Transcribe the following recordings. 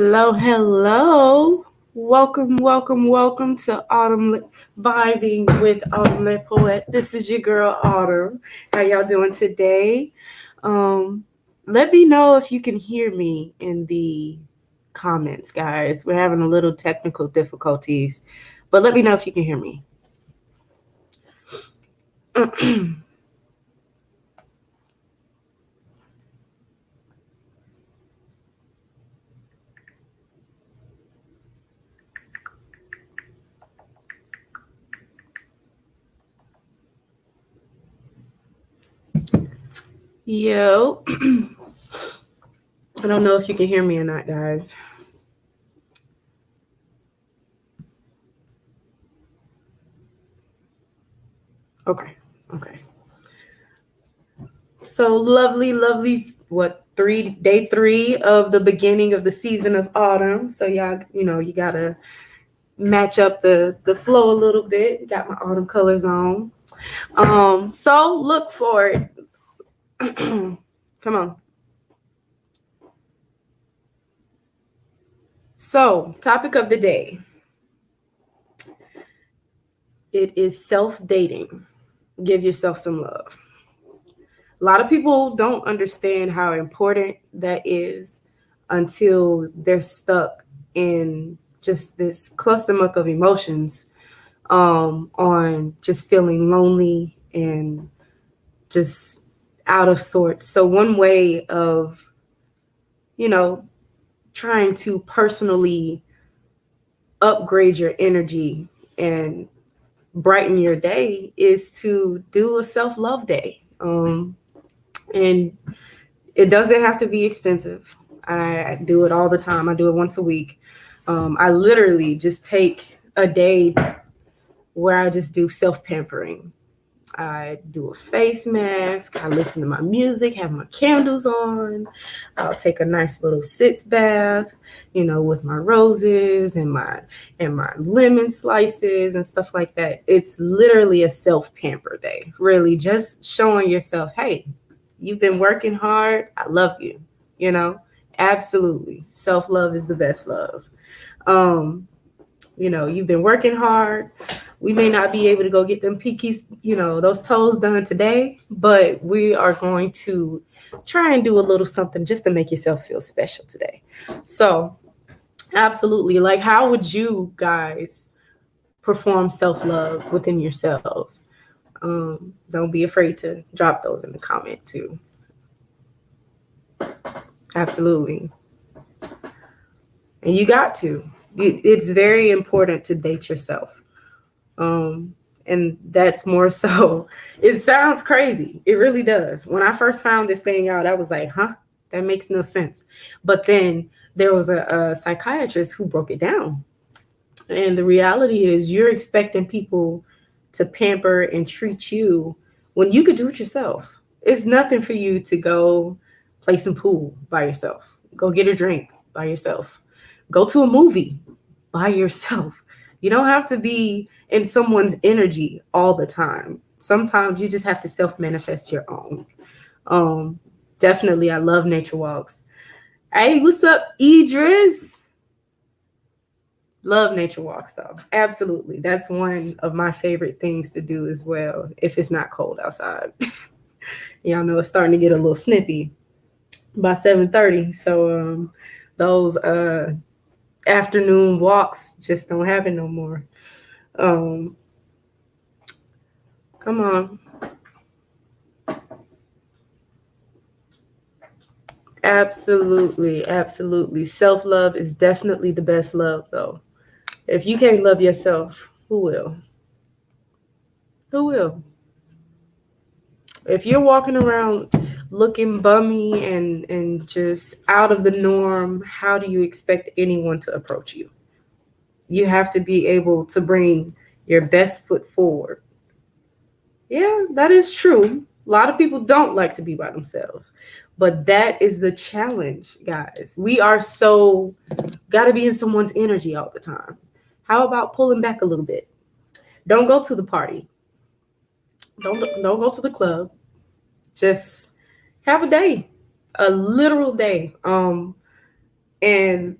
Hello. Welcome to Vibing with Autumn Le Poete. This is your girl Autumn. How y'all doing today? Um, Let me know if you can hear me in the comments, guys. We're having a little technical difficulties, but let me know if you can hear me. Yo, I don't know if you can hear me or not, guys. Okay. So lovely. What day three of the beginning of the season of autumn. So y'all, you gotta match up the flow a little bit. Got my autumn colors on. So look for it. Come on. So topic of the day. It is self-dating. Give yourself some love. A lot of people don't understand how important that is until they're stuck in just this clustermuck of emotions, on just feeling lonely and just out of sorts. So one way of, you know, trying to personally upgrade your energy and brighten your day is to do a self-love day. And it doesn't have to be expensive. I do it all the time. I do it once a week. I literally just take a day where I just do self-pampering. I do a face mask. I listen to my music, have my candles on. I'll take a nice little sitz bath, with my roses and my lemon slices and stuff like that. It's literally a self-pamper day. Really just showing yourself, hey, you've been working hard. I love you. Absolutely. Self-love is the best love. You've been working hard. We may not be able to go get them peakies, those toes done today, but we are going to try and do a little something just to make yourself feel special today. So, absolutely. Like, how would you guys perform self-love within yourselves? Don't be afraid to drop those in the comment too. Absolutely. And you got to. It's very important to date yourself. And that's more so, it sounds crazy. It really does. When I first found this thing out, I was like, huh, that makes no sense. But then there was a psychiatrist who broke it down. And the reality is, you're expecting people to pamper and treat you when you could do it yourself. It's nothing for you to go play some pool by yourself, go get a drink by yourself, go to a movie by yourself. You don't have to be in someone's energy all the time. Sometimes you just have to self-manifest your own. Definitely, I love nature walks. Hey, what's up, Idris? Love nature walks, though. Absolutely. That's one of my favorite things to do as well, if it's not cold outside. Y'all know it's starting to get a little snippy by 7:30. So those afternoon walks just don't happen no more. Come on. Absolutely. Self-love is definitely the best love, though. If you can't love yourself, who will? Who will? If you're walking around looking bummy and just out of the norm, how do you expect anyone to approach you? You have to be able to bring your best foot forward. Yeah, that is true. A lot of people don't like to be by themselves, but that is the challenge, guys. We are so got to be in someone's energy all the time. How about pulling back a little bit? Don't go to the party. Don't go to the club. Just have a day, a literal day. And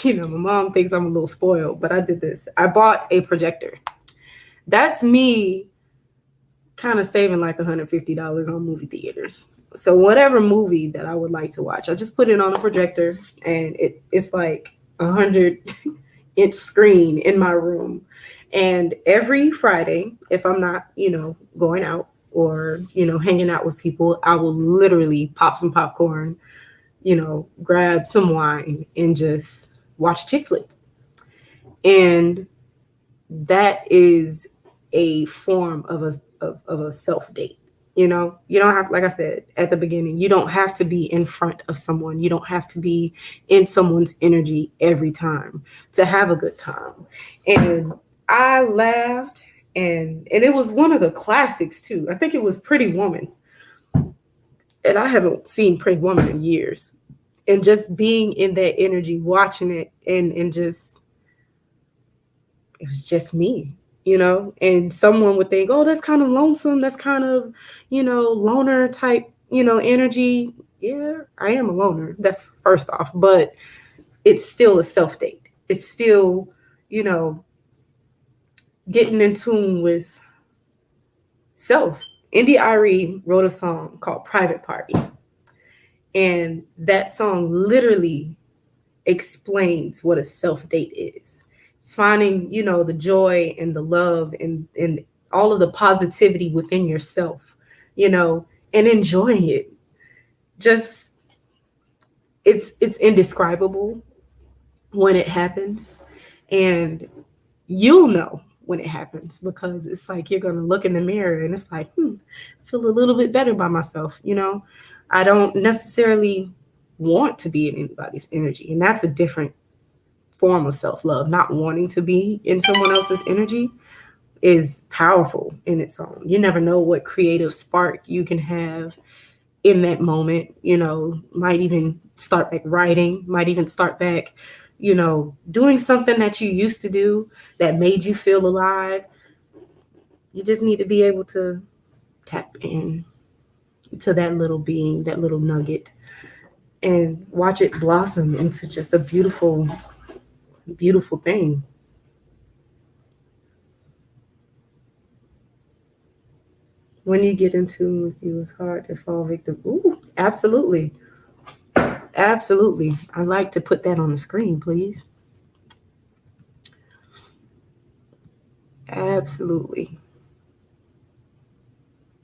my mom thinks I'm a little spoiled, but I did this. I bought a projector. That's me kind of saving like $150 on movie theaters. So whatever movie that I would like to watch, I just put it on a projector, and it's like 100-inch screen in my room. And every Friday, if I'm not, going out or, hanging out with people, I will literally pop some popcorn, grab some wine and just watch chick flick. And that is a form of a self date. You don't have, like I said at the beginning, you don't have to be in front of someone. You don't have to be in someone's energy every time to have a good time. And I laughed, and it was one of the classics too. I think it was Pretty Woman. And I haven't seen Pretty Woman in years. And just being in that energy, watching it, and just it was just me, and someone would think, oh, that's kind of lonesome. That's kind of, loner type, energy. Yeah, I am a loner. That's first off, but it's still a self date. It's still, you know, getting in tune with self. Indy Ari wrote a song called Private Party. And that song literally explains what a self date is. It's finding, the joy and the love and all of the positivity within yourself, and enjoying it. Just it's indescribable when it happens. And you'll know when it happens, because it's like you're gonna look in the mirror and it's like, I feel a little bit better by myself. I don't necessarily want to be in anybody's energy. And that's a different form of self-love. Not wanting to be in someone else's energy is powerful in its own. You never know what creative spark you can have in that moment. Might even start back writing, might even start back, doing something that you used to do that made you feel alive. You just need to be able to tap in to that little being, that little nugget, and watch it blossom into just a beautiful, beautiful thing. When you get in tune with you, it's hard to fall victim. Ooh, absolutely. Absolutely. I'd like to put that on the screen, please. Absolutely.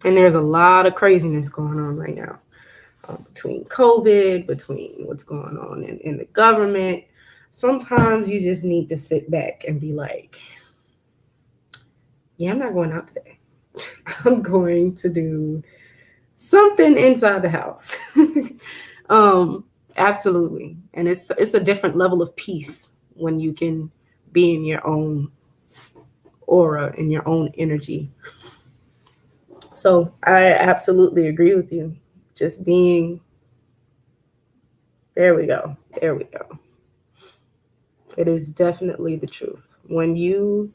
And there's a lot of craziness going on right now, between COVID, between what's going on in the government. Sometimes you just need to sit back and be like, yeah, I'm not going out today. I'm going to do something inside the house. Absolutely. And it's a different level of peace when you can be in your own aura, in your own energy. So I absolutely agree with you. Just being, there we go. There we go. It is definitely the truth. When you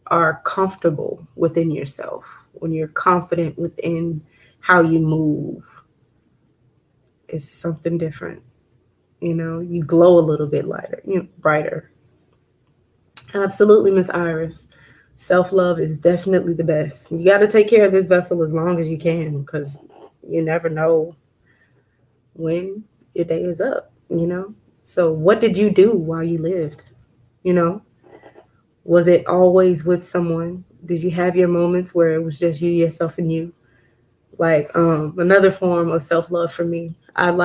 are comfortable within yourself, when you're confident within how you move, it's something different. You glow a little bit lighter, brighter. Absolutely, Miss Iris. Self-love is definitely the best. You got to take care of this vessel as long as you can, because you never know when your day is up. So what did you do while you lived? you know was it always with someone? Did you have your moments where it was just you, yourself, and you? Like, another form of self-love for me, I have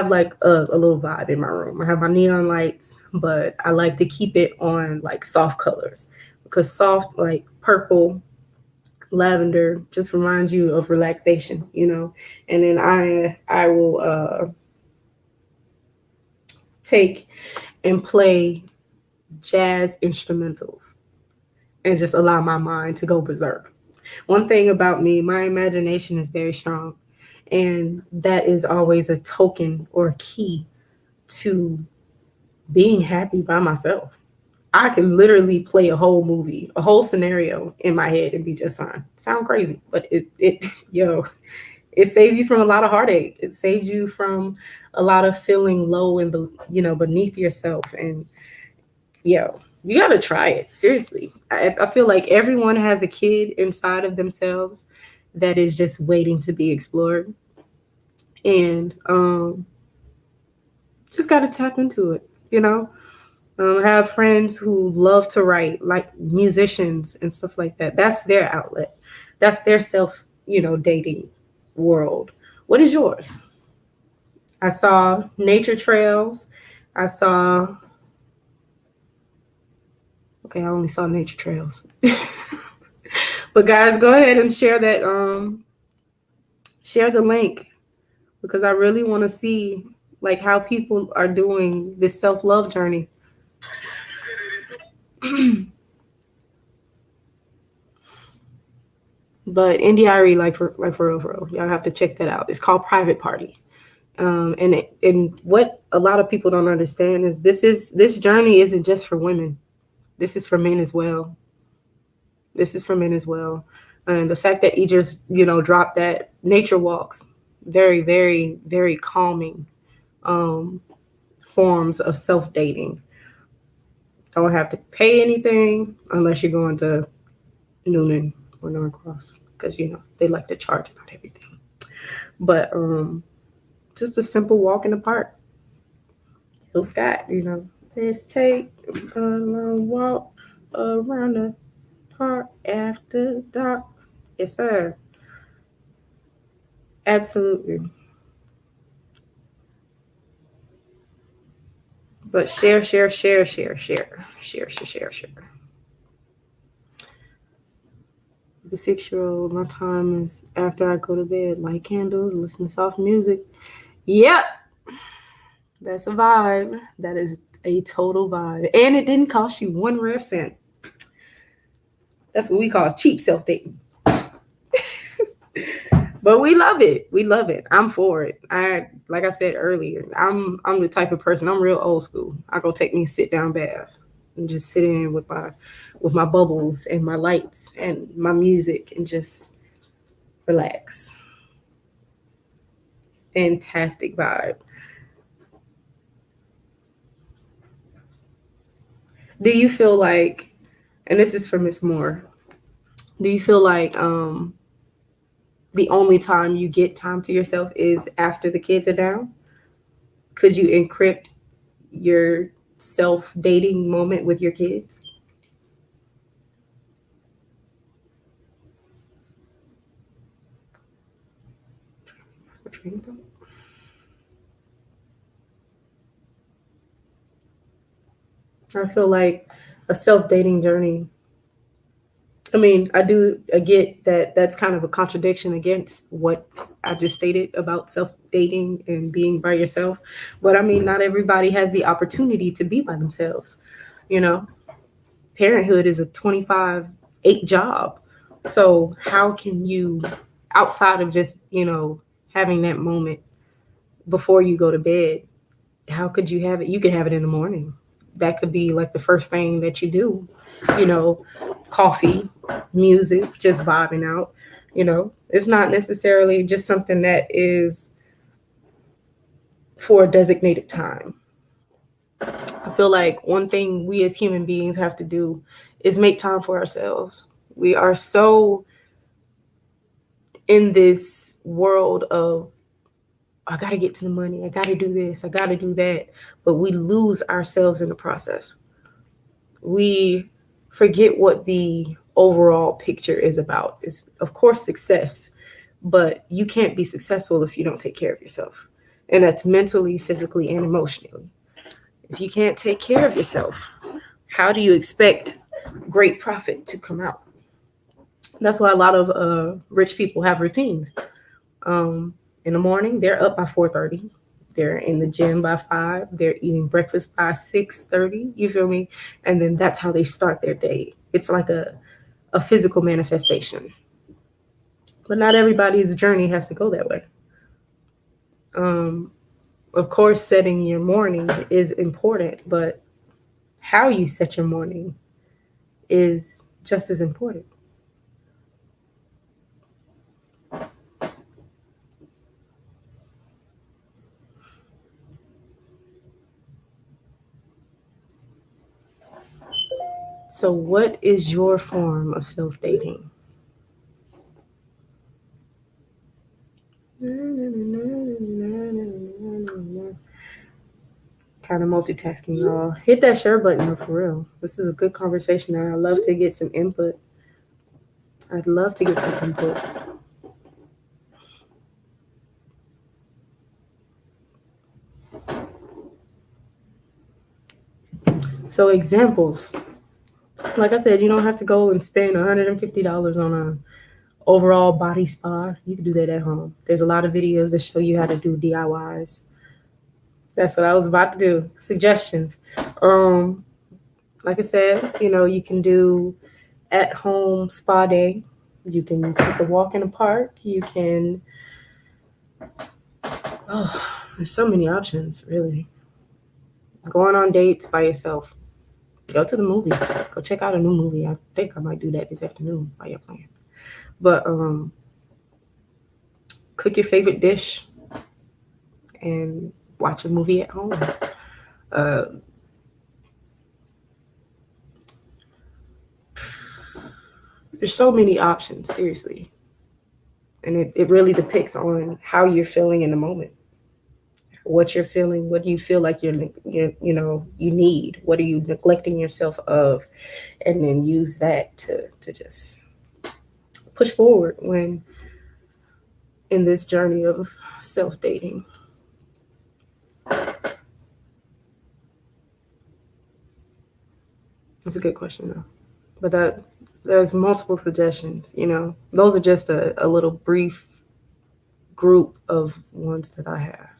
like a little vibe in my room. I have my neon lights, but I like to keep it on like soft colors, because soft, like purple, lavender, just reminds you of relaxation. And then I will take and play jazz instrumentals and just allow my mind to go berserk. One thing about me, my imagination is very strong, and that is always a token or a key to being happy by myself. I can literally play a whole movie, a whole scenario in my head and be just fine. Sound crazy, but it It saved you from a lot of heartache. It saves you from a lot of feeling low and beneath yourself. And yo, you gotta try it seriously. I feel like everyone has a kid inside of themselves that is just waiting to be explored, and just gotta tap into it. You know, I have friends who love to write, like musicians and stuff like that. That's their outlet. That's their dating world. What is yours? I saw nature trails. I saw, okay, I only saw nature trails. But guys, go ahead and share the link, because I really want to see like how people are doing this self-love journey. But NDIRE, like for real, for real, y'all have to check that out. It's called Private Party. And what a lot of people don't understand is this journey isn't just for women. This is for men as well. This is for men as well. And the fact that he just dropped that nature walks, very, very, very calming um, forms of self dating. Don't have to pay anything unless you're going to Noonan or Norcross, because they like to charge about everything. But just a simple walk in the park. Jill Scott. Let's take a long walk around the park after dark. Yes, sir. Absolutely. But share, share, share, share, share, share, share, share, share. The 6 year old, my time is after I go to bed, light candles, listen to soft music. Yep, that's a vibe. That is a total vibe. And it didn't cost you one rare cent. That's what we call cheap self dating. But we love it. We love it. I'm for it. Like I said earlier, I'm the type of person. I'm real old school. I go take me a sit down bath and just sit in with my bubbles and my lights and my music and just relax. Fantastic vibe. Do you feel like, and this is for Miss Moore, do you feel like the only time you get time to yourself is after the kids are down? Could you encrypt your self dating moment with your kids? I feel like a self dating journey. I mean, I get that that's kind of a contradiction against what I just stated about self dating and being by yourself. But I mean, not everybody has the opportunity to be by themselves. You know, parenthood is a 25/8 job. So, how can you, outside of just, having that moment before you go to bed, how could you have it? You could have it in the morning. That could be like the first thing that you do, you know, coffee, music, just vibing out. It's not necessarily just something that is for a designated time. I feel like one thing we as human beings have to do is make time for ourselves. We are so in this world of, I got to get to the money, I got to do this, I got to do that, but we lose ourselves in the process. We forget what the overall picture is about. It's, of course, success, but you can't be successful if you don't take care of yourself. And that's mentally, physically, and emotionally. If you can't take care of yourself, how do you expect great profit to come out? That's why a lot of rich people have routines. Um, in the morning, they're up by 4:30. They're in the gym by 5. They're eating breakfast by 6:30. You feel me? And then that's how they start their day. It's like a physical manifestation. But not everybody's journey has to go that way. Um, of course, setting your morning is important, but how you set your morning is just as important. So, what is your form of self dating? Kind of multitasking, y'all. Hit that share button though, for real. This is a good conversation, and I love to get some input. I'd love to get some input. So, examples. Like I said, you don't have to go and spend $150 on a overall body spa. You can do that at home. There's a lot of videos that show you how to do DIYs. That's what I was about to do. Suggestions. Um, like I said, you can do at home spa day. You can take a walk in the park. You can, oh, there's so many options, really. Going on dates by yourself. Go to the movies. Go check out a new movie. I think I might do that this afternoon while you're playing. But cook your favorite dish and watch a movie at home. Uh, there's so many options, seriously. And it really depicts on how you're feeling in the moment. What you're feeling, what do you feel like you need? What are you neglecting yourself of? And then use that to just push forward when in this journey of self-dating. That's a good question though. But there's multiple suggestions, Those are just a little brief group of ones that I have.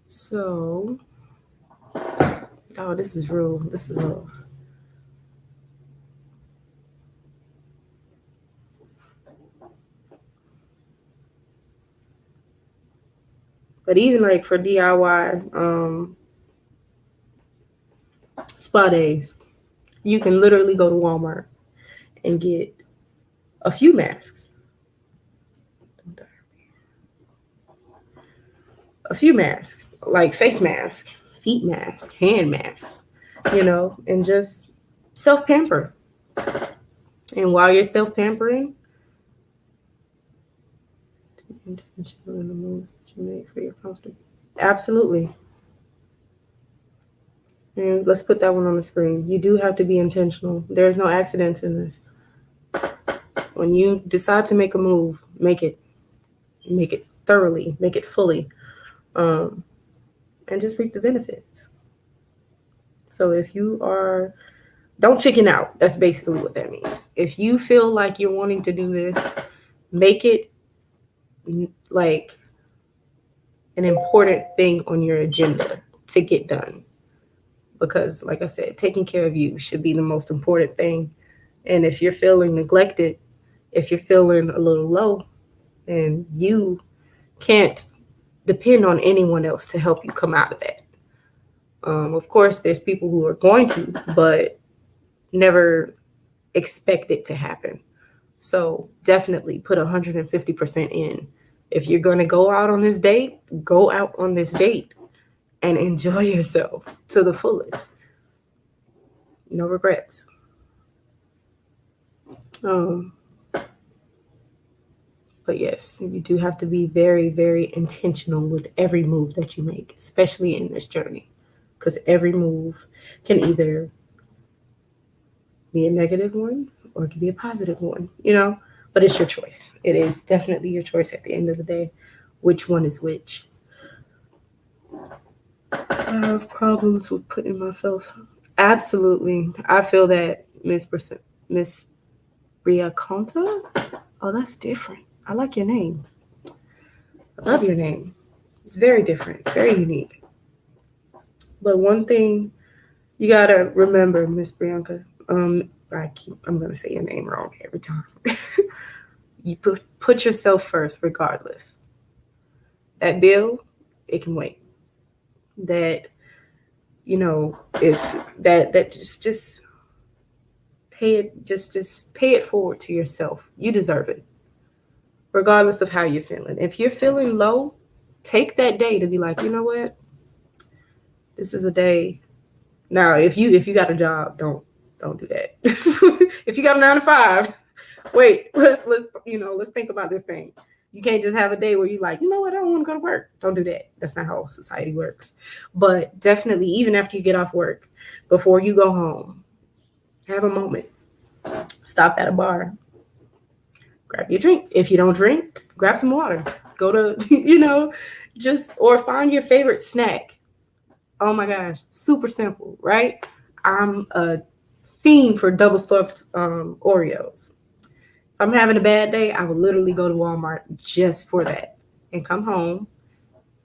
So, oh, this is real. This is real. But even like for DIY spa days, you can literally go to Walmart and get a few masks. A few masks, like face mask, feet mask, hand masks, and just self pamper. And while you're self pampering, intentional in the moves that you make for your comfort. Absolutely. And let's put that one on the screen. You do have to be intentional. There's no accidents in this. When you decide to make a move, make it thoroughly, make it fully, and just reap the benefits. So if you are, don't chicken out. That's basically what that means. If you feel like you're wanting to do this, make it like an important thing on your agenda to get done. Because, like I said, taking care of you should be the most important thing. And if you're feeling neglected, if you're feeling a little low, then you can't depend on anyone else to help you come out of that. Of course, there's people who are going to, but never expect it to happen. So definitely put 150% in. If you're going to go out on this date, go out on this date and enjoy yourself to the fullest. No regrets. But yes, you do have to be very, very intentional with every move that you make, especially in this journey, because every move can either be a negative one or it can be a positive one, but it's your choice. It is definitely your choice at the end of the day, which one is which. I have problems with putting myself. Absolutely. I feel that Miss Briaconta. Oh, that's different. I like your name. I love your name. It's very different, very unique. But one thing you gotta remember, Miss Bianca, I'm gonna say your name wrong every time. You put yourself first, regardless. That bill, it can wait. That if that just pay it, just pay it forward to yourself. You deserve it, regardless of how you're feeling. If you're feeling low, take that day to be like, you know what? This is a day. Now, if you got a job, don't do that. If you got a 9 to 5, wait, let's think about this thing. You can't just have a day where you like, you know what, I don't want to go to work. Don't do that. That's not how society works. But definitely, even after you get off work, before you go home, have a moment. Stop at a bar, grab your drink. If you don't drink, grab some water. Go to, just or find your favorite snack. Oh my gosh, super simple, right? I'm a fiend for double stuffed Oreos. If I'm having a bad day, I will literally go to Walmart just for that and come home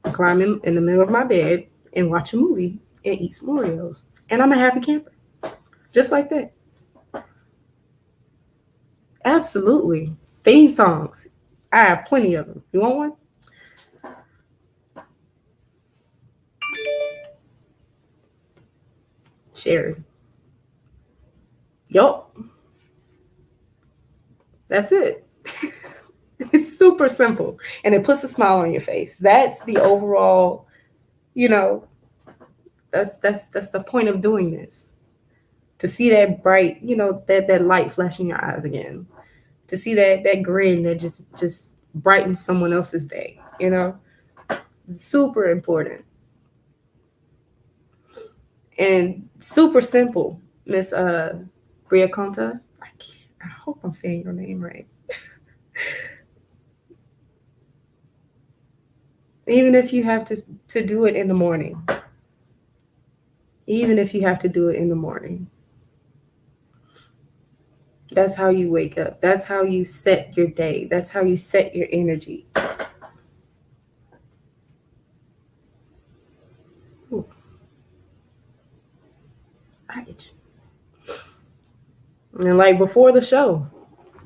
and climb in the middle of my bed and watch a movie and eat some Oreos. And I'm a happy camper, just like that. Absolutely. Theme songs. I have plenty of them. You want one? Share it. Yup. That's it. It's super simple. And it puts a smile on your face. That's the overall, you know, that's the point of doing this. To see that bright, that light flash in your eyes again. To see that grin that just brightens someone else's day, super important and super simple. Miss Bria Conta, I hope I'm saying your name right. Even if you have to do it in the morning, even if you have to do it in the morning, that's how you wake up. That's how you set your day. That's how you set your energy. Ooh. Right. And like before the show,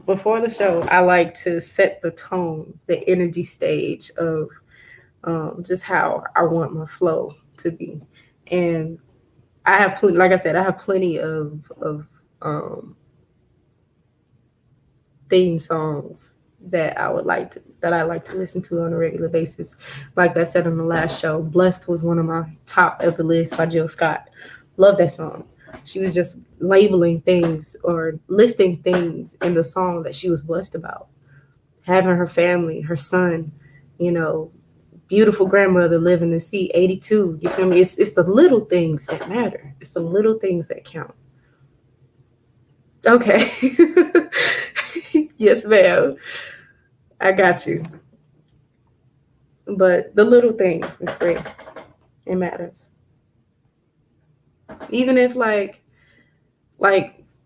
I like to set the tone, the energy stage of just how I want my flow to be. And I have, like I said, I have plenty of um, theme songs that I like to listen to on a regular basis. Like I said on the last show, "Blessed" was one of my top of the list by Jill Scott. Love that song. She was just labeling things or listing things in the song that she was blessed about. Having her family, her son, you know, beautiful grandmother living to see 82. You feel me? It's the little things that matter. It's the little things that count. Okay. Yes, ma'am. I got you. But the little things is great. It matters. Even if like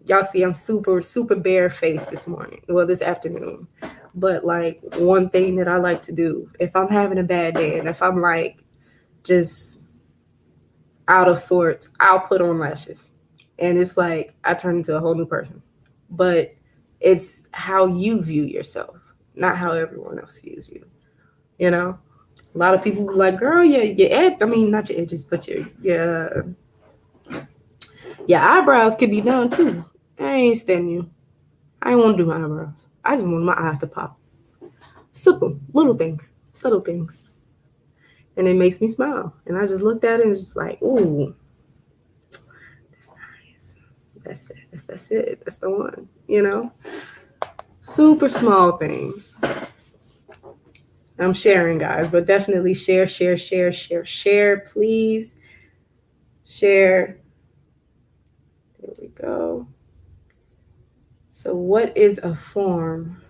y'all see I'm super, super barefaced this morning. Well, this afternoon. But like one thing that I like to do if I'm having a bad day and if I'm like just out of sorts, I'll put on lashes. And it's like I turn into a whole new person. But it's how you view yourself, not how everyone else views you. You know? A lot of people were like, girl, I mean not your edges, but your eyebrows could be done too. I ain't standing you. I ain't want to do my eyebrows. I just want my eyes to pop. Simple, little things, subtle things. And it makes me smile. And I just looked at it and was just like, ooh, that's nice. That's it. That's it. That's the one. Super small things. I'm sharing, guys, but definitely share, share, share, share, share, please. Share. There we go. So, what is a form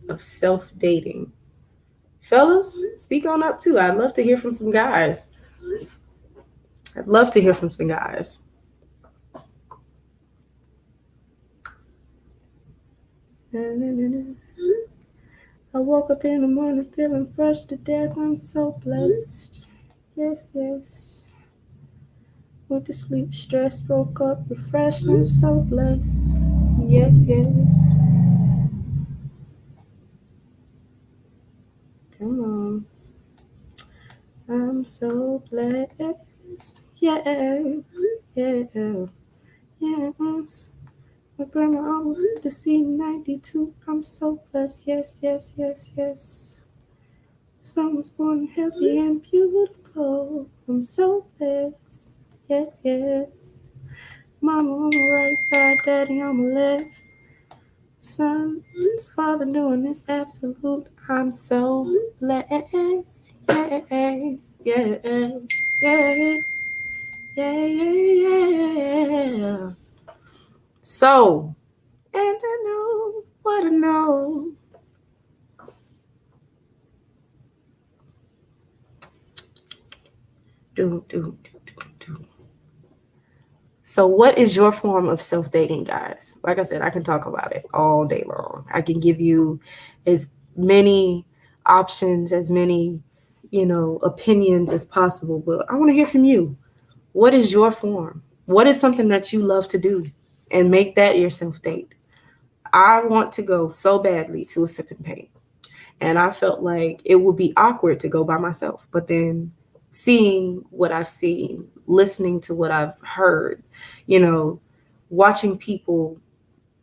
of self dating? Fellas, speak on up too. I'd love to hear from some guys. I'd love to hear from some guys. I woke up in the morning feeling fresh to death. I'm so blessed. Yes, yes. Went to sleep stressed, woke up refreshed. I'm so blessed. Yes, yes. Come on. I'm so blessed. Yes. Yeah. Yes. My grandma almost lived to see 92. I'm so blessed. Yes, yes, yes, yes. Son was born healthy and beautiful. I'm so blessed. Yes, yes. Mama on my right side, daddy on my left. Son's father doing this absolute. I'm so blessed. Yeah, yeah, yes. Yeah, yeah, yeah. So, and I know what I know. Do. So, what is your form of self dating, guys? Like I said, I can talk about it all day long. I can give you as many options, as many, opinions as possible. But I want to hear from you. What is your form? What is something that you love to do? And make that your self date. I want to go so badly to a sip and paint. And I felt like it would be awkward to go by myself. But then seeing what I've seen, listening to what I've heard, you know, watching people,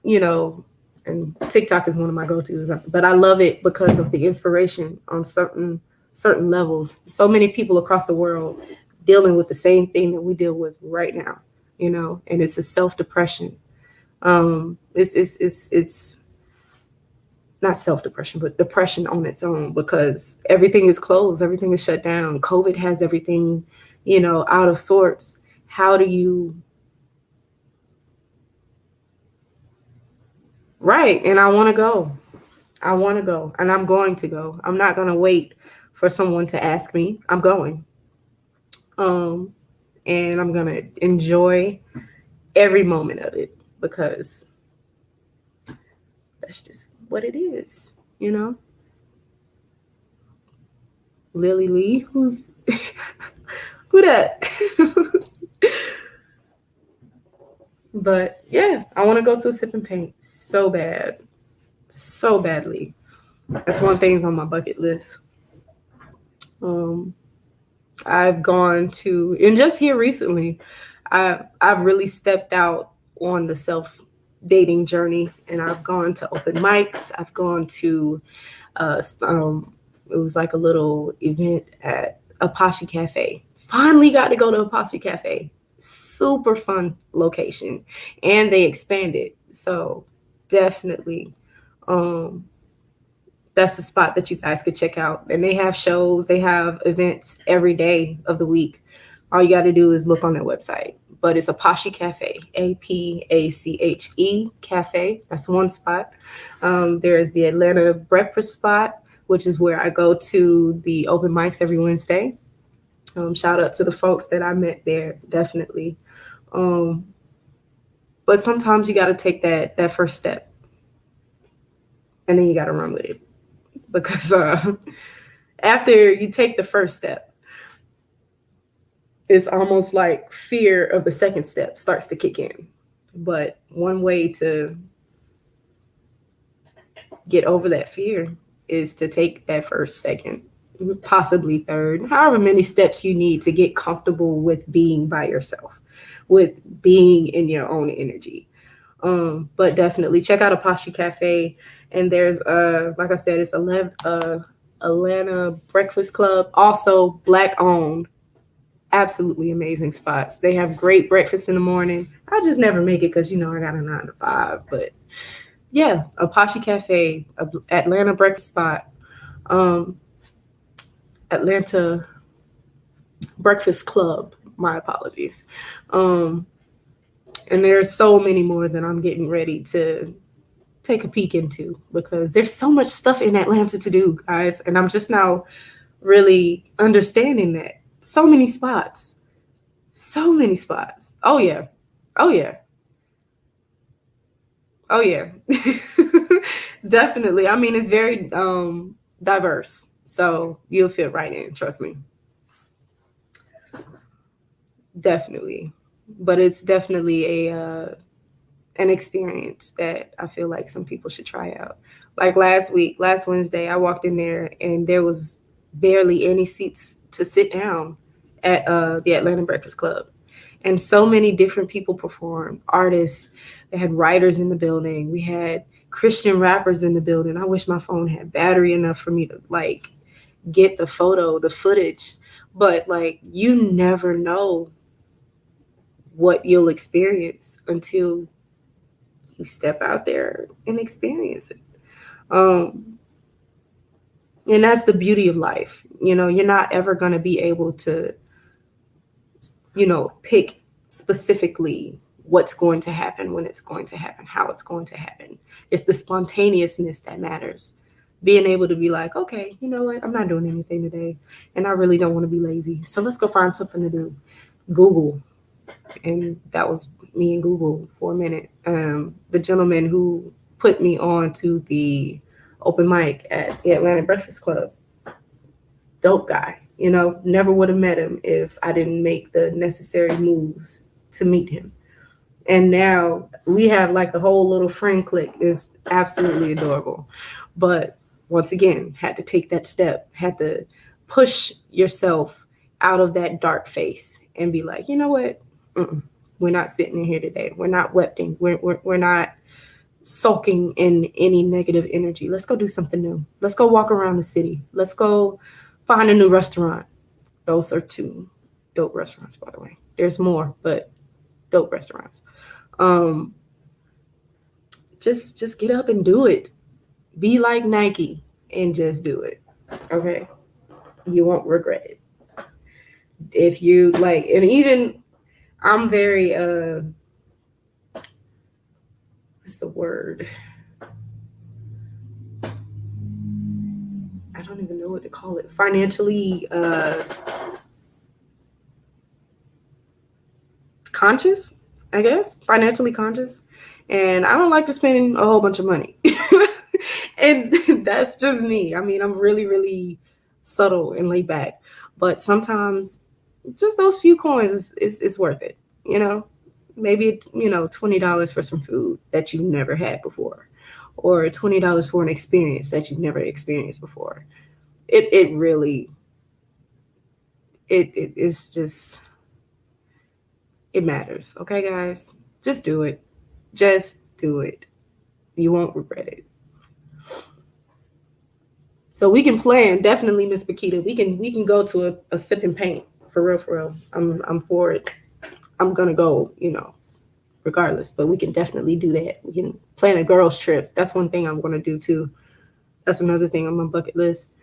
you know, and TikTok is one of my go-tos, but I love it because of the inspiration on certain levels. So many people across the world dealing with the same thing that we deal with right now, and it's a self-depression. It's not self-depression, but depression on its own because everything is closed, everything is shut down. COVID has everything, out of sorts. How do you right? And I want to go. I want to go, and I'm going to go. I'm not going to wait for someone to ask me. I'm going. Um, and I'm going to enjoy every moment of it because that's just what it is, you know? Lily Lee, who's who that? But yeah, I want to go to a sip and paint so bad, so badly. That's one thing's on my bucket list. Um, I've gone to, and just here recently, I've really stepped out on the self dating journey, and I've gone to open mics. I've gone to, it was like a little event at Apache Cafe. Finally got to go to Apache Cafe. Super fun location, and they expanded. So definitely, um, that's the spot that you guys could check out. And they have shows, they have events every day of the week. All you got to do is look on their website. But it's Apache Cafe, APACHE Cafe. That's one spot. There is the Atlanta Breakfast Spot, which is where I go to the open mics every Wednesday. Shout out to the folks that I met there, definitely. But sometimes you got to take that first step, and then you got to run with it because after you take the first step, it's almost like fear of the second step starts to kick in. But one way to get over that fear is to take that first, second, possibly third, however many steps you need to get comfortable with being by yourself, with being in your own energy. But definitely check out Apache Cafe. And there's like I said, it's Atlanta Breakfast Club, also Black owned. Absolutely amazing spots. They have great breakfast in the morning. I just never make it because I got a 9 to 5. But yeah, Apache Cafe, Atlanta breakfast spot, um, Atlanta Breakfast Club. My apologies. And there's so many more that I'm getting ready to take a peek into because there's so much stuff in Atlanta to do, guys. And I'm just now really understanding that. So many spots. So many spots. Oh yeah. Oh yeah. Oh yeah. Definitely. I mean, it's very diverse. So you'll fit right in, trust me. Definitely. But it's definitely an experience that I feel like some people should try out. Like last Wednesday, I walked in there and there was barely any seats to sit down at the Atlanta Breakfast Club. And so many different people performed, artists. They had writers in the building. We had Christian rappers in the building. I wish my phone had battery enough for me to get the footage. But you never know what you'll experience until you step out there and experience it. Um, and that's the beauty of life. You're not ever going to be able to, pick specifically what's going to happen, when it's going to happen, how it's going to happen. It's the spontaneousness that matters. Being able to be like, okay, you know what? I'm not doing anything today, and I really don't want to be lazy. So let's go find something to do. Google. And that was me and Google for a minute. The gentleman who put me on to the open mic at the Atlanta Breakfast Club, dope guy. Never would have met him if I didn't make the necessary moves to meet him. And now we have like a whole little friend clique. Is absolutely adorable. But once again, had to take that step, had to push yourself out of that dark face and be like, you know what? We're not sitting in here today. We're not weeping. We're not sulking in any negative energy. Let's go do something new. Let's go walk around the city. Let's go find a new restaurant. Those are two dope restaurants, by the way. There's more, but dope restaurants. Just get up and do it. Be like Nike and just do it. Okay? You won't regret it. If you like, and even I'm very what's the word? I don't even know what to call it. Financially conscious, I guess. Financially conscious. And I don't like to spend a whole bunch of money. And that's just me. I mean, I'm really, really subtle and laid back. But sometimes just those few coins is worth it, Maybe, $20 for some food that you never had before, or $20 for an experience that you've never experienced before. It really, it's just, it matters. Okay, guys, just do it. Just do it. You won't regret it. So we can plan, definitely, Miss Bakita. We can go to a sip and paint, for real, for real. I'm for it. I'm gonna go, regardless. But we can definitely do that. We can plan a girls trip. That's one thing I'm gonna do too. That's another thing on my bucket list.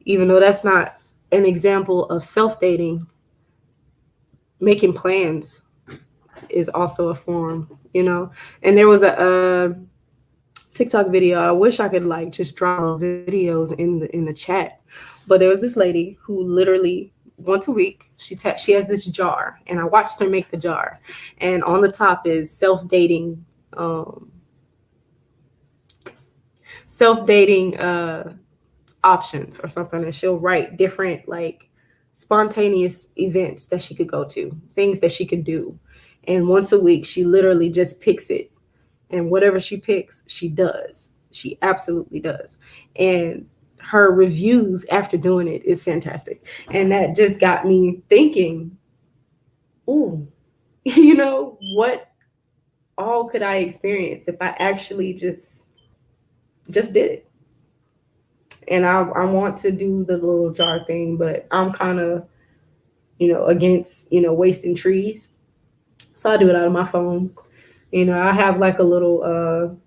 Even though that's not an example of self-dating, making plans is also a form, And there was a TikTok video. I wish I could like just drop videos in the chat, but there was this lady who literally once a week she has this jar, and I watched her make the jar, and on the top is self-dating options or something, and she'll write different like spontaneous events that she could go to, things that she could do, and once a week she literally just picks it. And whatever she picks, she does. She absolutely does. And her reviews after doing it is fantastic. And that just got me thinking, ooh, what all could I experience if I actually just did it? And I want to do the little jar thing, but I'm kind of, against, wasting trees. So I do it out of my phone. I have like a little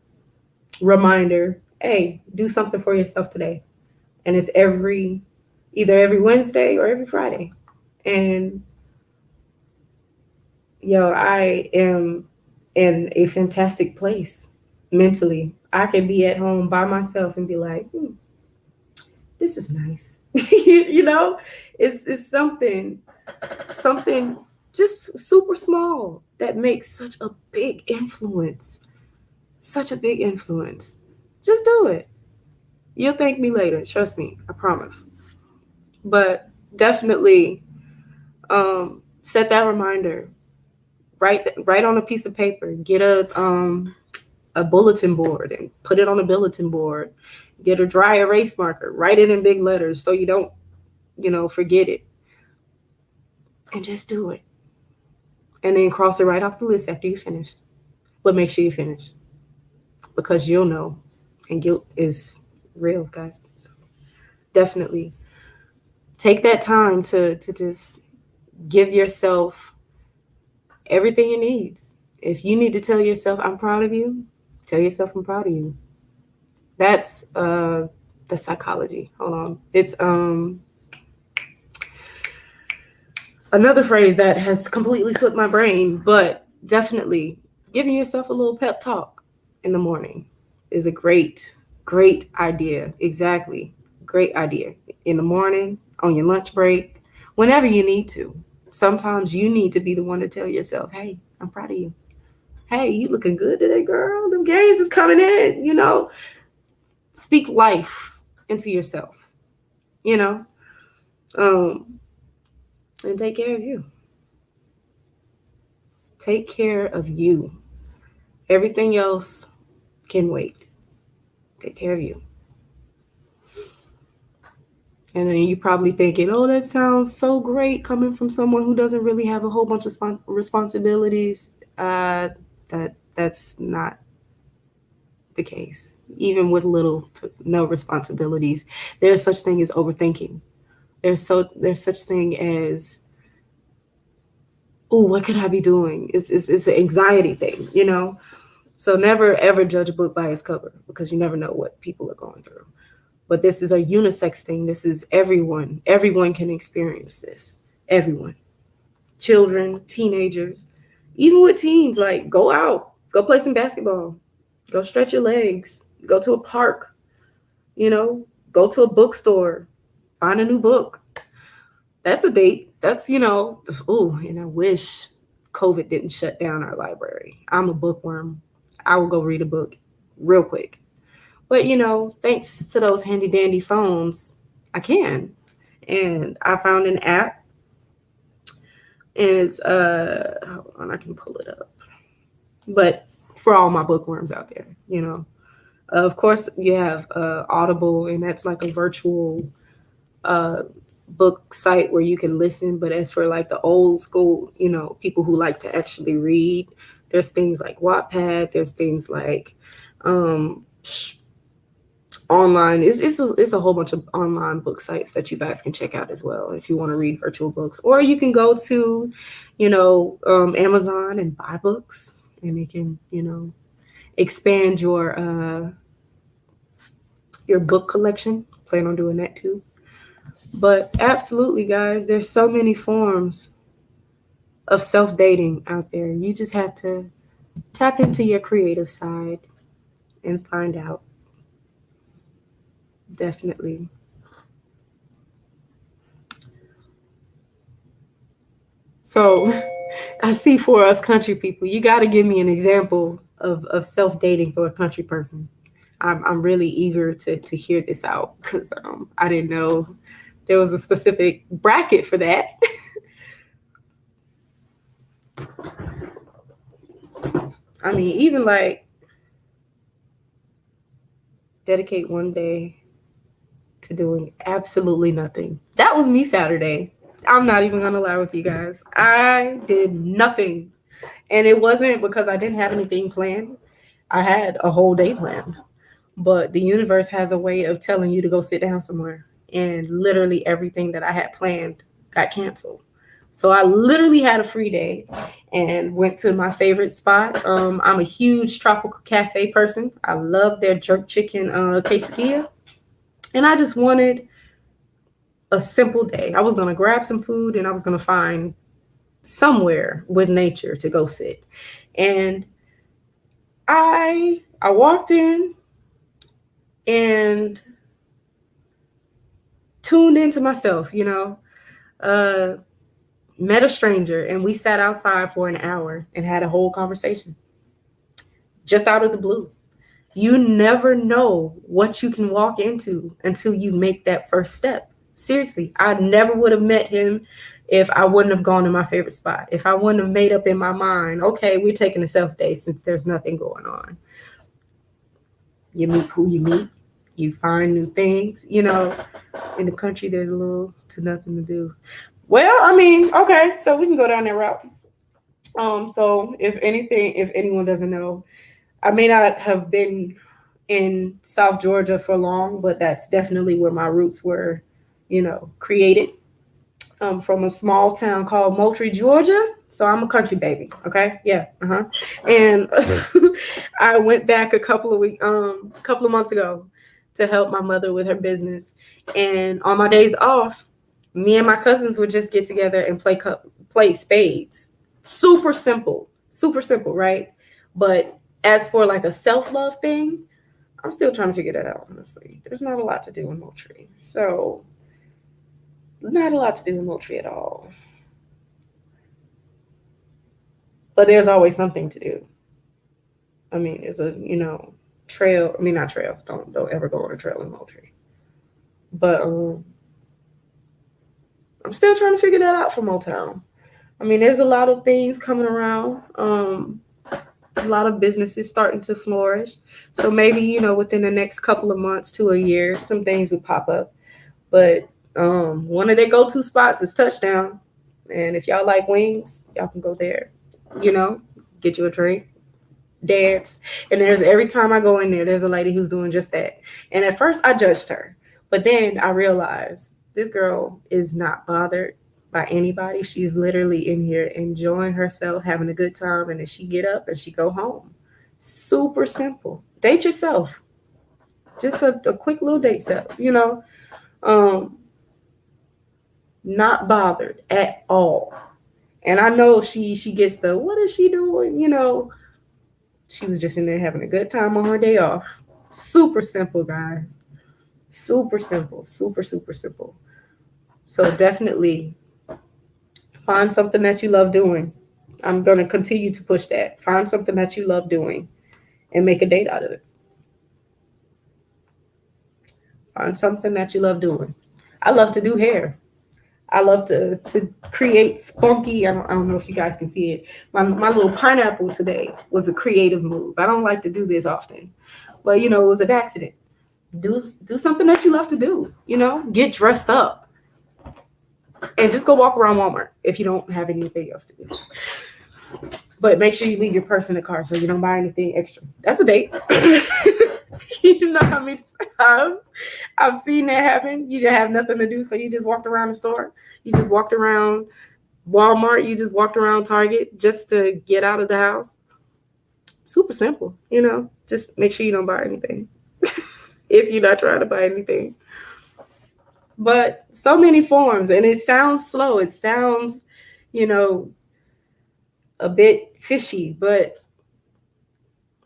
reminder, hey, do something for yourself today. And it's either every Wednesday or every Friday. And I am in a fantastic place mentally. I can be at home by myself and be like, this is nice. It's something just super small that makes such a big influence. Such a big influence. Just do it. You'll thank me later. Trust me. I promise. But definitely set that reminder. Write on a piece of paper. Get a bulletin board and put it on a bulletin board. Get a dry erase marker. Write it in big letters so you don't, forget it. And just do it. And then cross it right off the list after you finish. But make sure you finish. Because you'll know. And guilt is real, guys. So definitely take that time to just give yourself everything it needs. If you need to tell yourself, I'm proud of you, tell yourself, I'm proud of you. That's the psychology. Hold on. It's another phrase that has completely slipped my brain, but definitely giving yourself a little pep talk in the morning is a great idea. Exactly. Great idea. In the morning, on your lunch break, whenever you need to. Sometimes you need to be the one to tell yourself, hey, I'm proud of you. Hey, you looking good today, girl. Them gains is coming in, Speak life into yourself, you know, um, and take care of you. Take care of you. Everything else can wait. Take care of you. And then you're probably thinking, oh, that sounds so great coming from someone who doesn't really have a whole bunch of responsibilities. That's not the case. Even with little to no responsibilities, there's such thing as overthinking. There's such thing as, oh, what could I be doing? It's an anxiety thing. So never ever judge a book by its cover, because you never know what people are going through. But this is a unisex thing. This is everyone. Everyone can experience this. Everyone. Children, teenagers, even with teens, like go out, go play some basketball, go stretch your legs, go to a park, go to a bookstore, find a new book. That's a date. Oh, and I wish COVID didn't shut down our library. I'm a bookworm. I will go read a book real quick. But, thanks to those handy dandy phones, I can. And I found an app. It's, hold on, I can pull it up. But for all my bookworms out there, of course, you have Audible, and that's like a virtual uh, book site where you can listen. But as for like the old school, people who like to actually read, there's things like Wattpad, there's things like um, online. It's a whole bunch of online book sites that you guys can check out as well if you want to read virtual books. Or you can go to, Amazon and buy books, and it can, expand your book collection. Plan on doing that too. But absolutely, guys, there's so many forms of self-dating out there. You just have to tap into your creative side and find out. Definitely. So I see, for us country people, you got to give me an example of self-dating for a country person. I'm really eager to hear this out, because I didn't know there was a specific bracket for that. I mean, even like dedicate one day to doing absolutely nothing. That was me Saturday. I'm not even gonna lie with you guys. I did nothing. And it wasn't because I didn't have anything planned. I had a whole day planned. But the universe has a way of telling you to go sit down somewhere. And literally everything that I had planned got canceled. So I literally had a free day and went to my favorite spot. I'm a huge tropical cafe person. I love their jerk chicken quesadilla. And I just wanted a simple day. I was going to grab some food, and I was going to find somewhere with nature to go sit. And I walked in and tuned into myself, met a stranger, and we sat outside for an hour and had a whole conversation just out of the blue. You never know what you can walk into until you make that first step. Seriously, I never would have met him if I wouldn't have gone to my favorite spot. If I wouldn't have made up in my mind, okay, we're taking a self day since there's nothing going on. You meet who you meet. You find new things. In the country, there's little to nothing to do. Well, I mean, okay, so we can go down that route. So if anyone doesn't know, I may not have been in South Georgia for long, but that's definitely where my roots were, created. From a small town called Moultrie, Georgia. So I'm a country baby. Okay. Yeah. Uh-huh. And I went back a couple of months ago to help my mother with her business. And on my days off, me and my cousins would just get together and play spades. Super simple, right? But as for like a self love thing, I'm still trying to figure that out. Honestly, there's not a lot to do in Moultrie, so not a lot to do in Moultrie at all. But there's always something to do. I mean, it's a trail. I mean, not trails. Don't ever go on a trail in Moultrie. But I'm still trying to figure that out for Motown. I mean, there's a lot of things coming around. A lot of businesses starting to flourish. So maybe within the next couple of months to a year, some things would pop up. But one of their go-to spots is Touchdown, and if y'all like wings, y'all can go there. Get you a drink, dance. And there's every time I go in there, there's a lady who's doing just that. And at first I judged her, but then I realized this girl is not bothered by anybody. She's literally in here enjoying herself, having a good time, and then she get up and she go home. Super simple. Date yourself. Just a quick little date set. Um, not bothered at all. And I know she gets the what is she doing? She was just in there having a good time on her day off. Super simple, guys. Super simple. Super, super simple. So definitely find something that you love doing. I'm going to continue to push that. Find something that you love doing and make a date out of it. Find something that you love doing. I love to do hair. I love to create spunky. I don't know if you guys can see it. My little pineapple today was a creative move. I don't like to do this often, but it was an accident. Do something that you love to do. Get dressed up and just go walk around Walmart if you don't have anything else to do. But make sure you leave your purse in the car so you don't buy anything extra. That's a date. You know how many times I've seen that happen? You just have nothing to do, so you just walked around the store. You just walked around Walmart. You just walked around Target just to get out of the house. Super simple, Just make sure you don't buy anything if you're not trying to buy anything. But so many forms, and it sounds slow. It sounds, a bit fishy, but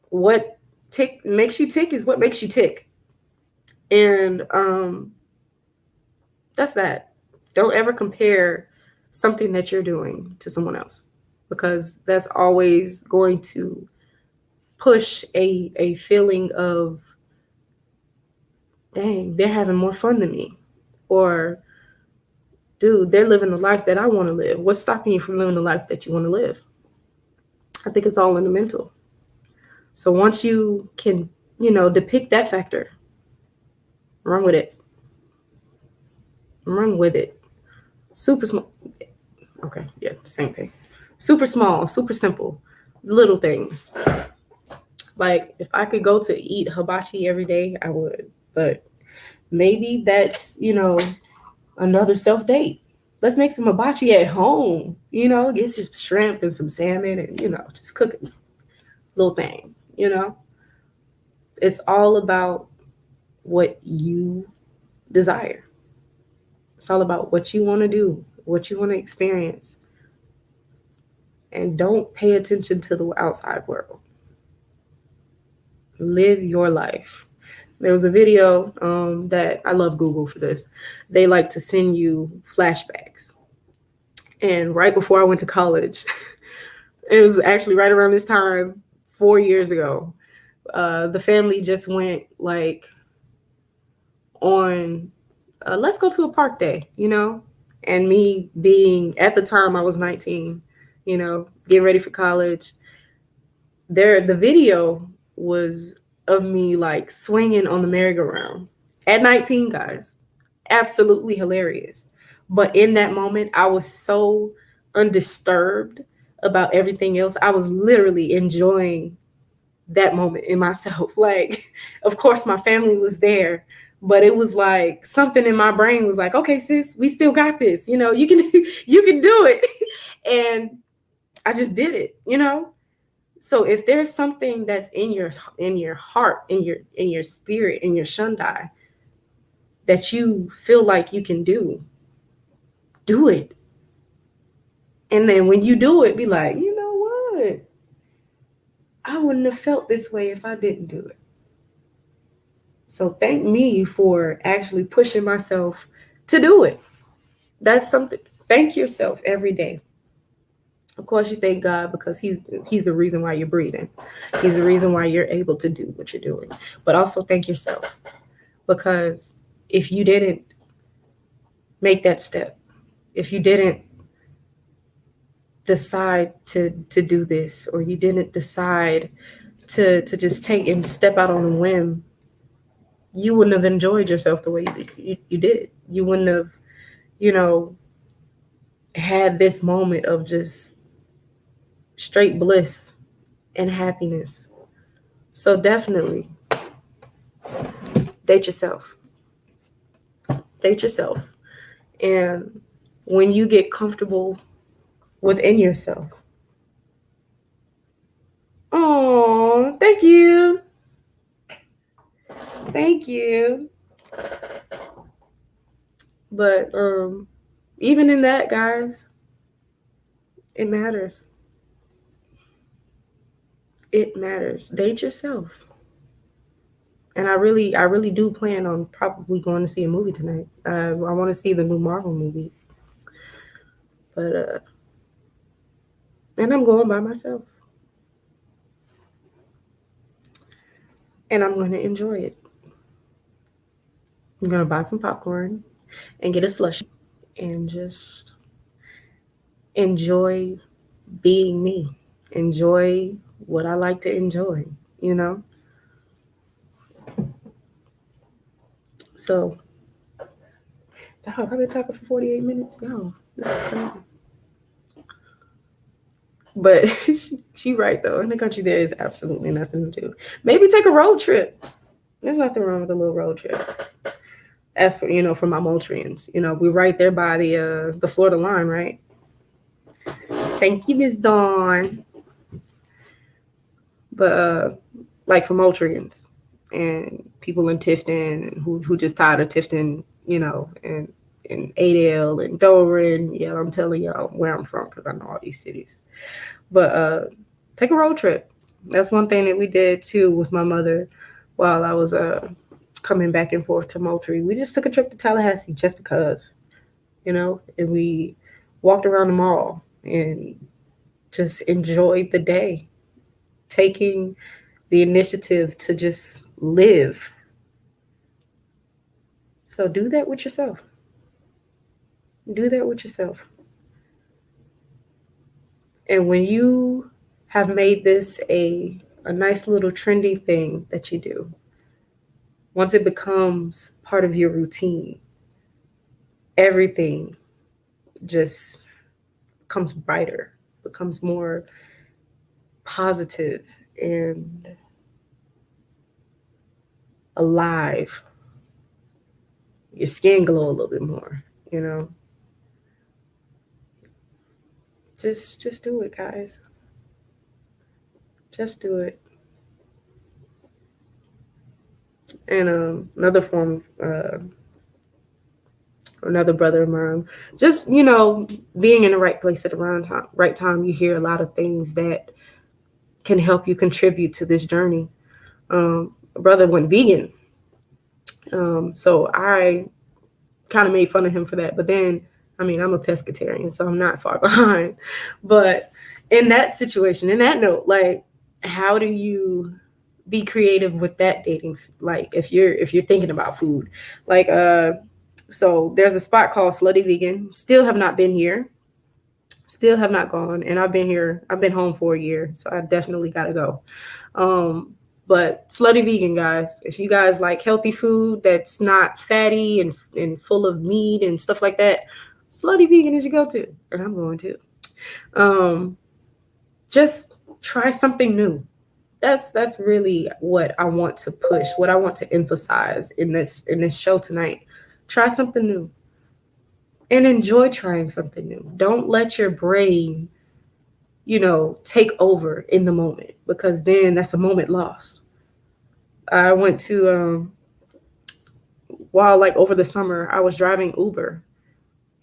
what makes you tick is what makes you tick. And that's that. Don't ever compare something that you're doing to someone else, because that's always going to push a feeling of, dang, they're having more fun than me. Or, dude, they're living the life that I want to live. What's stopping you from living the life that you want to live? I think it's all in the mental. So once you can, depict that factor, run with it. Run with it. Super small. Okay, yeah, same thing. Super small, super simple, little things. Like if I could go to eat hibachi every day, I would. But maybe that's, another self date. Let's make some hibachi at home. Get some shrimp and some salmon and, just cook it. Little thing, It's all about what you desire. It's all about what you want to do, what you want to experience. And don't pay attention to the outside world. Live your life. There was a video that I love Google for this. They like to send you flashbacks. And right before I went to college, it was actually right around this time, 4 years ago, the family just went on, let's go to a park day, and me being, at the time I was 19, getting ready for college. The video was of me swinging on the merry-go-round at 19, guys. Absolutely hilarious. But in that moment, I was so undisturbed about everything else. I was literally enjoying that moment in myself. Of course, my family was there, but it was something in my brain was okay, sis, we still got this. You can do it. And I just did it, you know? So if there's something that's in your heart, in your spirit, in your shundai that you feel like you can do it. And then when you do it, be like, you know what? I wouldn't have felt this way if I didn't do it. So thank me for actually pushing myself to do it. That's something. Thank yourself every day. Of course, you thank God because He's the reason why you're breathing. He's the reason why you're able to do what you're doing. But also thank yourself because if you didn't make that step, if you didn't decide to do this, or you didn't decide to just take and step out on a whim, you wouldn't have enjoyed yourself the way you did. You wouldn't have, you know, had this moment of just straight bliss and happiness. So definitely date yourself. Date yourself. And when you get comfortable within yourself, oh, thank you. Thank you. But even in that, guys, it matters. It matters. Date yourself. And I really do plan on probably going to see a movie tonight. I want to see the new Marvel movie, but and I'm going by myself, and I'm going to enjoy it. I'm gonna buy some popcorn and get a slushie, and just enjoy being me. Enjoy what I like to enjoy. You know. So, dog, I've been talking for 48 minutes. Yo, this is crazy. But she right though. In the country, there is absolutely nothing to do. Maybe take a road trip. There's nothing wrong with a little road trip. As for for my Moultrians, we're right there by the Florida line, right? Thank you, Miss Dawn. But like for Moultrians and people in Tifton and who just tired of Tifton, and Adel and Dover, and yeah, I'm telling y'all where I'm from because I know all these cities. But take a road trip. That's one thing that we did too with my mother while I was coming back and forth to Moultrie. We just took a trip to Tallahassee just because, and we walked around the mall and just enjoyed the day, taking the initiative to just live. So do that with yourself. Do that with yourself. And when you have made this a nice little trendy thing that you do, once it becomes part of your routine, everything just becomes brighter, becomes more positive and alive. Your skin glow a little bit more. Just do it, guys. Just do it. And another form, another brother of mine, just being in the right place at the right time, you hear a lot of things that can help you contribute to this journey. A brother went vegan, so I kind of made fun of him for that. But then, I'm a pescatarian, so I'm not far behind. But in that situation, in that note, like, how do you be creative with that dating? Like, if you're thinking about food, like, so there's a spot called Slutty Vegan. Still have not been here. Still have not gone. And I've been home for a year, so I definitely gotta go. But Slutty Vegan, guys, if you guys like healthy food that's not fatty and full of meat and stuff like that, Slutty Vegan is your go-to. And I'm going to. Just try something new. That's really what I want to push, what I want to emphasize in this show tonight. Try something new. And enjoy trying something new. Don't let your brain take over in the moment, because then that's a moment lost. I went to while like over the summer, I was driving Uber,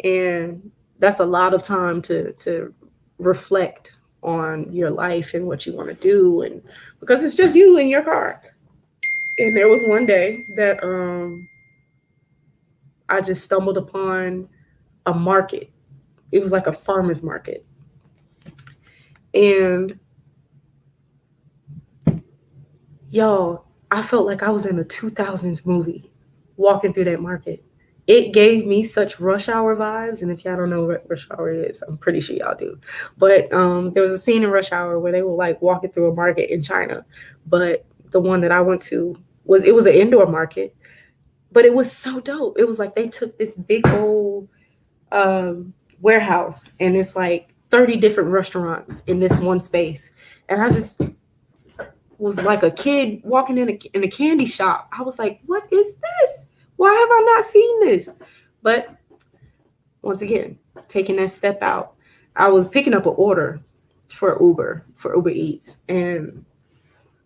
and that's a lot of time to reflect on your life and what you want to do, and because it's just you in your car. And there was one day that I just stumbled upon a market. It was like a farmer's market. And y'all, I felt like I was in a 2000s movie walking through that market. It gave me such Rush Hour vibes. And if y'all don't know what Rush Hour is, I'm pretty sure y'all do. But there was a scene in Rush Hour where they were like walking through a market in China. But the one that I went to was an indoor market, but it was so dope. It was like they took this big old warehouse, and it's like 30 different restaurants in this one space. And I just was like a kid walking in a candy shop. I was like, what is this? Why have I not seen this? But once again, taking that step out, I was picking up an order for Uber Eats. And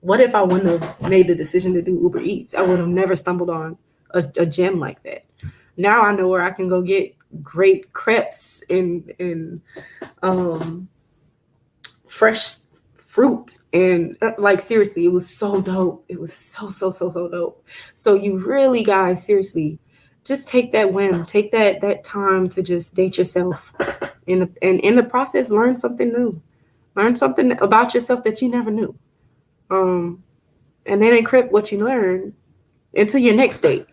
what if I wouldn't have made the decision to do Uber Eats? I would have never stumbled on a gem like that. Now I know where I can go get great crepes and fresh fruit, and like seriously, it was so dope. It was so dope. So you really, guys, seriously, just take that whim, take that time to just date yourself, and in the process, learn something new, learn something about yourself that you never knew, and then encrypt what you learn into your next date.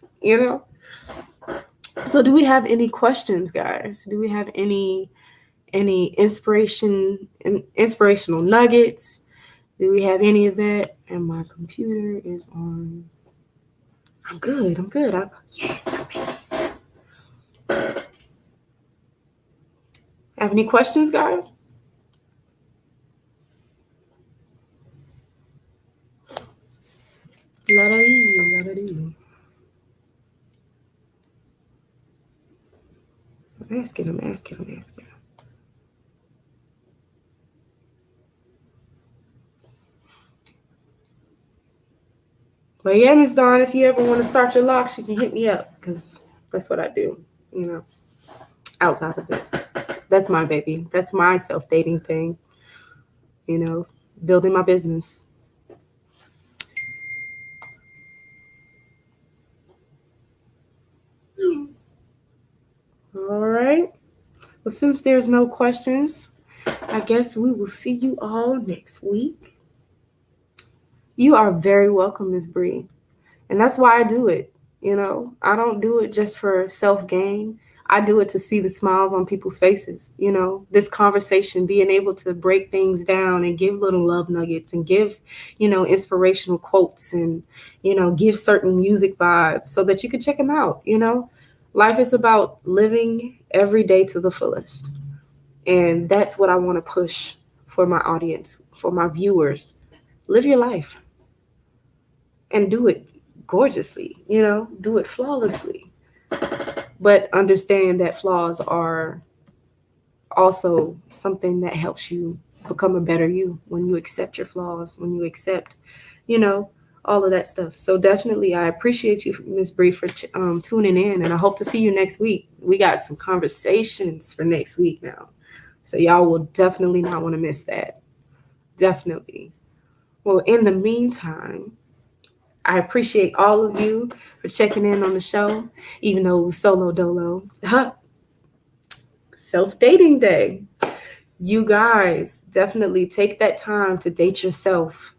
So do we have any questions, guys? Do we have any inspirational nuggets? Do we have any of that? And my computer is on. I'm good. Yes, I'm ready. Have any questions, guys? La-da-dee. I'm asking. But yeah, Miss Dawn, if you ever want to start your locks, you can hit me up, because that's what I do, outside of this. That's my baby. That's my self-dating thing, building my business. All right. Well, since there's no questions, I guess we will see you all next week. You are very welcome, Ms. Bree. And that's why I do it. I don't do it just for self-gain. I do it to see the smiles on people's faces. This conversation, being able to break things down and give little love nuggets and give, inspirational quotes and, give certain music vibes so that you can check them out. Life is about living every day to the fullest. And that's what I want to push for my audience, for my viewers. Live your life and do it gorgeously, do it flawlessly. But understand that flaws are also something that helps you become a better you, when you accept your flaws, when you accept, all of that stuff. So definitely, I appreciate you, Ms. Bree, for tuning in, and I hope to see you next week. We got some conversations for next week now. So y'all will definitely not want to miss that. Definitely. Well, in the meantime, I appreciate all of you for checking in on the show, even though it was solo dolo. Self-dating day. You guys definitely take that time to date yourself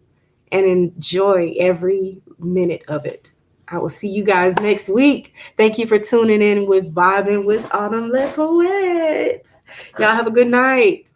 and enjoy every minute of it. I will see you guys next week. Thank you for tuning in with Vybin with Autumn Le Poete. Y'all have a good night.